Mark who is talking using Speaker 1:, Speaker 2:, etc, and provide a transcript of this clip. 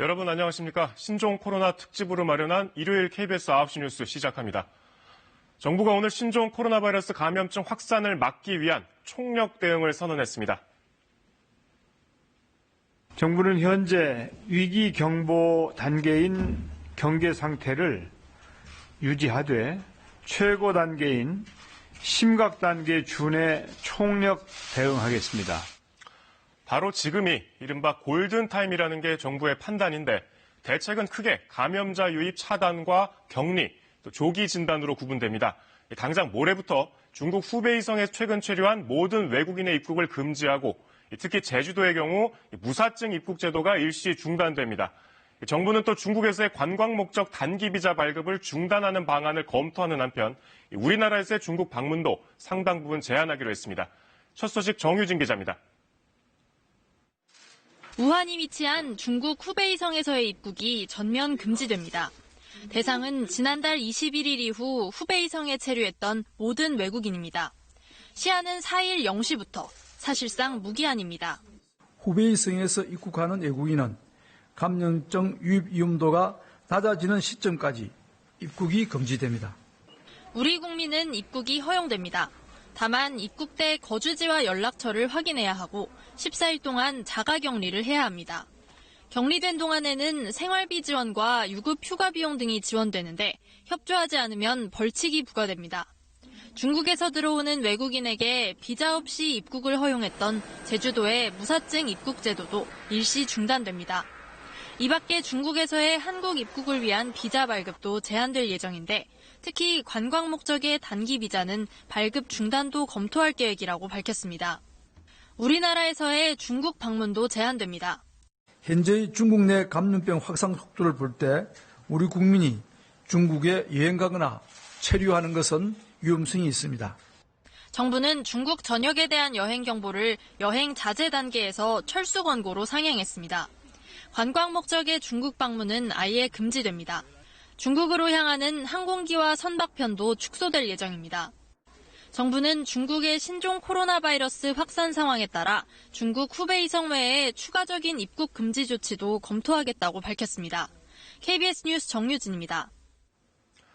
Speaker 1: 여러분 안녕하십니까? 신종 코로나 특집으로 마련한 일요일 KBS 9시 뉴스 시작합니다. 정부가 오늘 신종 코로나 바이러스 감염증 확산을 막기 위한 총력 대응을 선언했습니다.
Speaker 2: 정부는 현재 위기 경보 단계인 경계 상태를 유지하되 최고 단계인 심각 단계 준에 총력 대응하겠습니다.
Speaker 1: 바로 지금이 이른바 골든타임이라는 게 정부의 판단인데 대책은 크게 감염자 유입 차단과 격리, 또 조기 진단으로 구분됩니다. 당장 모레부터 중국 후베이성에 최근 체류한 모든 외국인의 입국을 금지하고 특히 제주도의 경우 무사증 입국 제도가 일시 중단됩니다. 정부는 또 중국에서의 관광 목적 단기 비자 발급을 중단하는 방안을 검토하는 한편 우리나라에서의 중국 방문도 상당 부분 제한하기로 했습니다. 첫 소식 정유진 기자입니다.
Speaker 3: 우한이 위치한 중국 후베이성에서의 입국이 전면 금지됩니다. 대상은 지난달 21일 이후 후베이성에 체류했던 모든 외국인입니다. 시한은 4일 0시부터 사실상 무기한입니다.
Speaker 4: 후베이성에서 입국하는 외국인은 감염증 유입 위험도가 낮아지는 시점까지 입국이 금지됩니다.
Speaker 3: 우리 국민은 입국이 허용됩니다. 다만 입국대 거주지와 연락처를 확인해야 하고 14일 동안 자가격리를 해야 합니다. 격리된 동안에는 생활비 지원과 유급 휴가 비용 등이 지원되는데 협조하지 않으면 벌칙이 부과됩니다. 중국에서 들어오는 외국인에게 비자 없이 입국을 허용했던 제주도의 무사증 입국 제도도 일시 중단됩니다. 이 밖에 중국에서의 한국 입국을 위한 비자 발급도 제한될 예정인데 특히 관광 목적의 단기 비자는 발급 중단도 검토할 계획이라고 밝혔습니다. 우리나라에서의 중국 방문도 제한됩니다.
Speaker 4: 현재의 중국 내 감염병 확산 속도를 볼 때 우리 국민이 중국에 여행 가거나 체류하는 것은 위험성이 있습니다.
Speaker 3: 정부는 중국 전역에 대한 여행 경보를 여행 자제 단계에서 철수 권고로 상향했습니다. 관광 목적의 중국 방문은 아예 금지됩니다. 중국으로 향하는 항공기와 선박편도 축소될 예정입니다. 정부는 중국의 신종 코로나 바이러스 확산 상황에 따라 중국 후베이성 외에 추가적인 입국 금지 조치도 검토하겠다고 밝혔습니다. KBS 뉴스 정유진입니다.